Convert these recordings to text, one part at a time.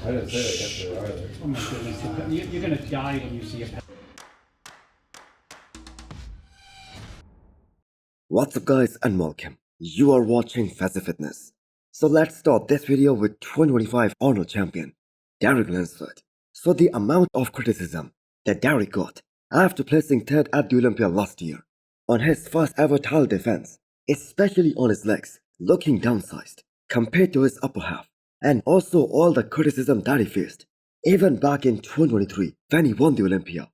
I didn't say that yesterday either. Oh my goodness, you're gonna die when you see a What's up guys and welcome. You are watching Fazi Fitness. So let's start this video with 2025 Arnold champion, Derek Lunsford. So the amount of criticism that Derek got after placing third at the Olympia last year on his first ever title defense, especially on his legs looking downsized compared to his upper half, and also all the criticism that he faced even back in 2023 when he won the Olympia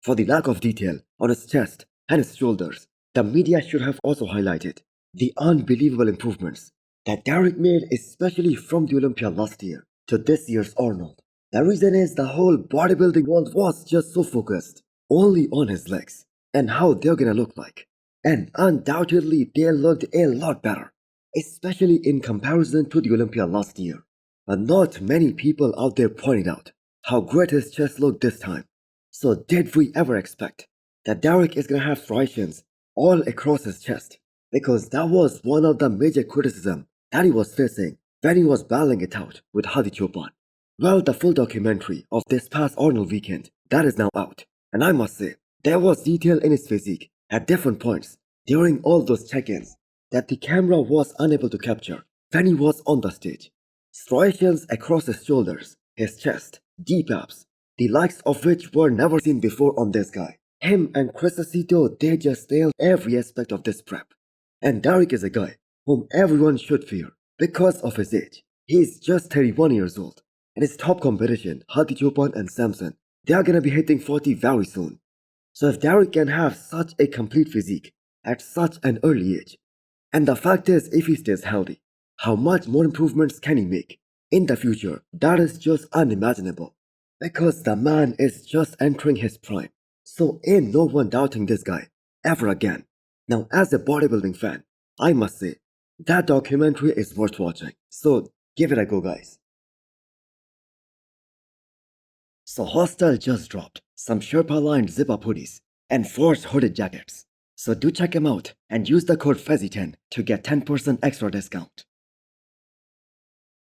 for the lack of detail on his chest and his shoulders. The media should have also highlighted the unbelievable improvements that Derek made, especially from the Olympia last year to this year's Arnold. The reason is the whole bodybuilding world was just so focused only on his legs and how they're gonna look like. And undoubtedly they looked a lot better, especially in comparison to the Olympia last year. But not many people out there pointed out how great his chest looked this time. So did we ever expect that Derek is gonna have striations all across his chest? Because that was one of the major criticism that he was facing when he was battling it out with Hadi Chopin. Well, the full documentary of this past Arnold weekend, that is now out. And I must say, there was detail in his physique at different points during all those check-ins that the camera was unable to capture when he was on the stage. Striations across his shoulders, his chest, deep abs, the likes of which were never seen before on this guy. Him and Chris Aceto, they just nailed every aspect of this prep. And Derek is a guy whom everyone should fear because of his age. He is just 31 years old, and his top competition, Hadi Chopin and Samson, they are gonna be hitting 40 very soon. So if Derek can have such a complete physique at such an early age, and the fact is if he stays healthy, how much more improvements can he make in the future? That is just unimaginable, because the man is just entering his prime. So ain't no one doubting this guy ever again. Now as a bodybuilding fan, I must say that documentary is worth watching. So give it a go guys. So Hostel just dropped some Sherpa lined zip-up hoodies and forced hooded jackets. So do check them out and use the code FAZI10 to get 10% extra discount.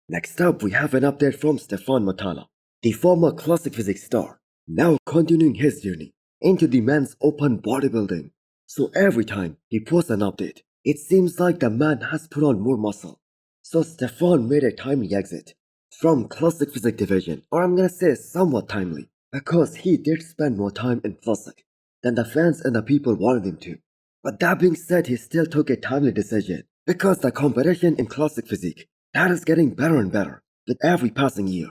Next up we have an update from Stefan Matala, the former classic physique star, now continuing his journey into the men's open bodybuilding. So every time he posts an update, it seems like the man has put on more muscle. So Stefan made a timely exit from classic physique division, or I'm gonna say somewhat timely, because he did spend more time in classic than the fans and the people wanted him to. But that being said, he still took a timely decision because the competition in classic physique, that is getting better and better with every passing year.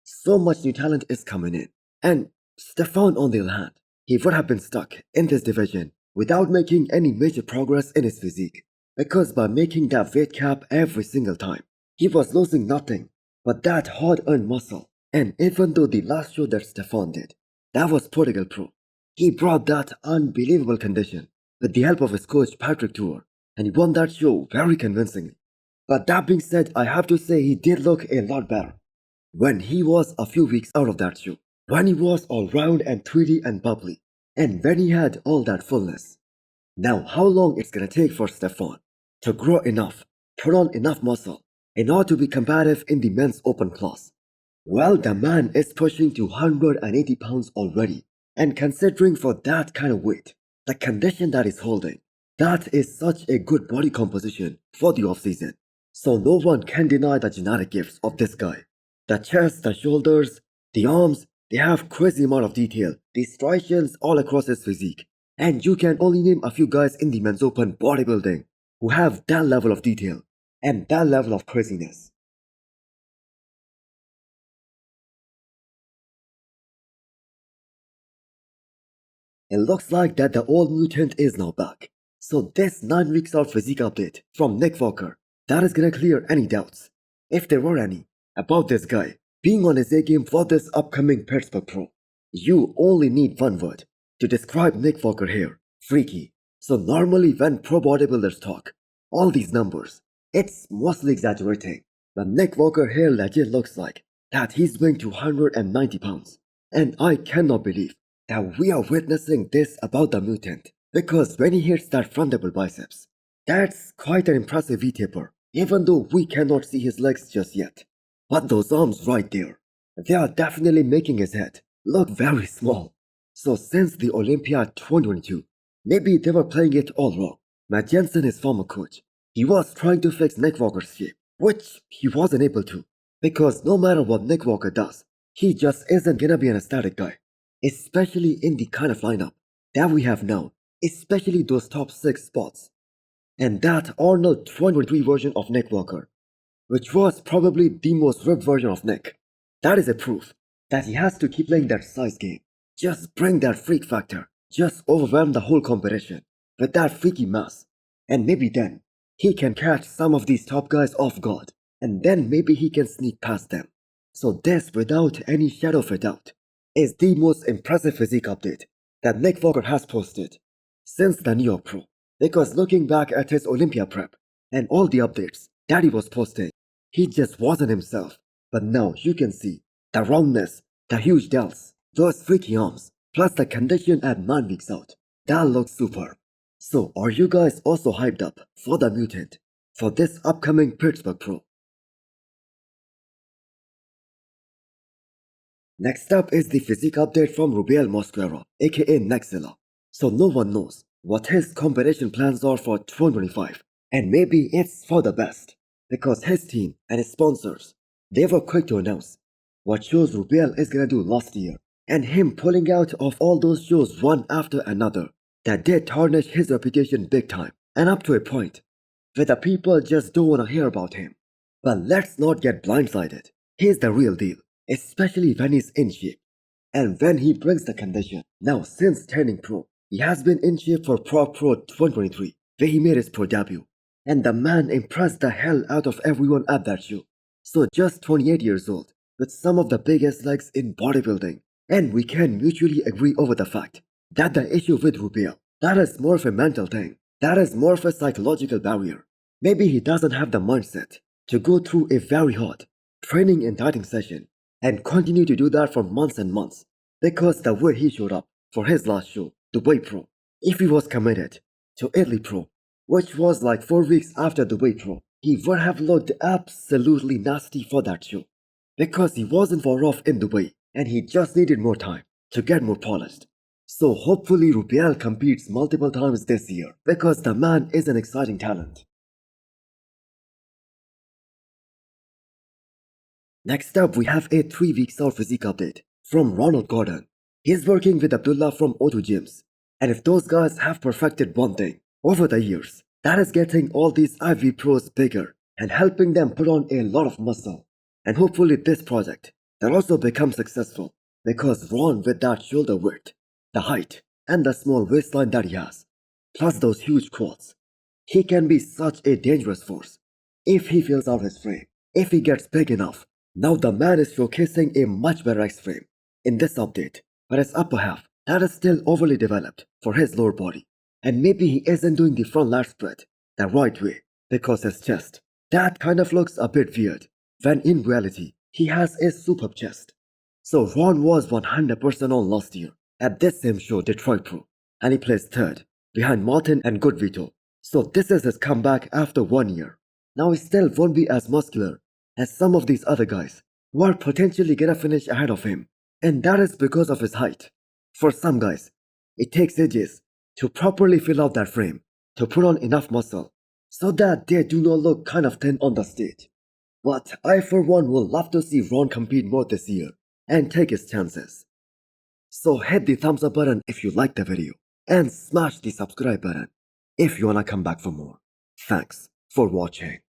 So much new talent is coming in, and Stefan on the other hand, he would have been stuck in this division without making any major progress in his physique, because by making that weight cap every single time, he was losing nothing but that hard-earned muscle. And even though the last show that Stefan did, that was Portugal Pro, he brought that unbelievable condition with the help of his coach Patrick Tour, and he won that show very convincingly. But that being said, I have to say he did look a lot better when he was a few weeks out of that show, when he was all round and 3D and bubbly, and when he had all that fullness. Now how long it's gonna take for Stefan to grow enough, put on enough muscle in order to be competitive in the men's open class? Well, the man is pushing to 180 pounds already, and considering for that kind of weight, the condition that he's holding, that is such a good body composition for the off-season. So no one can deny the genetic gifts of this guy. The chest, the shoulders, the arms, they have crazy amount of detail, the striations all across his physique. And you can only name a few guys in the men's open bodybuilding who have that level of detail and that level of craziness. It looks like that the old mutant is now back. So this 9 weeks out physique update from Nick Walker, that is gonna clear any doubts, if there were any, about this guy being on his A game for this upcoming Pittsburgh Pro. You only need one word to describe Nick Walker here: freaky. So normally when pro bodybuilders talk all these numbers, it's mostly exaggerating, but Nick Walker here legit looks like that he's weighing 290 pounds. And I cannot believe that we are witnessing this about the mutant, because when he hits that front double biceps, that's quite an impressive V-taper, even though we cannot see his legs just yet. But those arms right there, They are definitely making his head look very small. So since the Olympia 2022, maybe they were playing it all wrong. Matt Jensen, his former coach, he was trying to fix Nick Walker's shape, which he wasn't able to. Because no matter what Nick Walker does, he just isn't gonna be an aesthetic guy. Especially in the kind of lineup that we have now, especially those top 6 spots. And that Arnold 2023 version of Nick Walker, which was probably the most ripped version of Nick. That is a proof that he has to keep playing that size game. Just bring that freak factor. Just overwhelm the whole competition with that freaky mass. And maybe then, he can catch some of these top guys off guard. And then maybe he can sneak past them. So this, without any shadow of a doubt, is the most impressive physique update that Nick Walker has posted since the New York Pro. Because looking back at his Olympia prep and all the updates that he was posting, he just wasn't himself. But now you can see the roundness, the huge delts, those freaky arms, plus the condition at 9 weeks out. That looks superb. So are you guys also hyped up for the mutant for this upcoming Pittsburgh Pro? Next up is the physique update from Rubiel Mosquera, aka Nexzilla. So no one knows what his competition plans are for 2025, and maybe it's for the best, because his team and his sponsors, they were quick to announce what shows Rubiel is gonna do last year, and him pulling out of all those shows one after another that did tarnish his reputation big time, and up to a point where the people just don't wanna hear about him. But let's not get blindsided. He's the real deal, especially when he's in shape, and when he brings the condition. Now since turning pro, he has been in shape for Pro 2023, where he made his pro debut, and the man impressed the hell out of everyone at that show. So just 28 years old, with some of the biggest legs in bodybuilding, and we can mutually agree over the fact that the issue with Rubiel, that is more of a mental thing, that is more of a psychological barrier. Maybe he doesn't have the mindset to go through a very hard training and dieting session and continue to do that for months and months, because the way he showed up for his last show, Dubai Pro, if he was committed to Italy Pro, which was like 4 weeks after Dubai Pro, he would have looked absolutely nasty for that show, because he wasn't far off in Dubai and he just needed more time to get more polished. So hopefully Rubiel competes multiple times this year, because the man is an exciting talent. Next up, we have a 3 weeks out physique update from Ronald Gordon. He's working with Abdullah from O2 Gyms, and if those guys have perfected one thing over the years, that is getting all these IV pros bigger and helping them put on a lot of muscle. And hopefully this project will also become successful, because Ron, with that shoulder width, the height, and the small waistline that he has, plus those huge quads, he can be such a dangerous force if he fills out his frame, if he gets big enough. Now the man is showcasing a much better X-frame in this update, but his upper half, that is still overly developed for his lower body. And maybe he isn't doing the front lat spread the right way, because his chest, that kind of looks a bit weird, when in reality, he has a superb chest. So Ron was 100% on last year at this same show, Detroit Pro, and he placed third, behind Martin and Good Vito. So this is his comeback after 1 year. Now he still won't be as muscular as some of these other guys who are potentially gonna finish ahead of him, and that is because of his height. For some guys, it takes ages to properly fill out that frame, to put on enough muscle, so that they do not look kind of thin on the stage. But I for one would love to see Ron compete more this year and take his chances. So hit the thumbs up button if you liked the video, and smash the subscribe button if you wanna come back for more. Thanks for watching.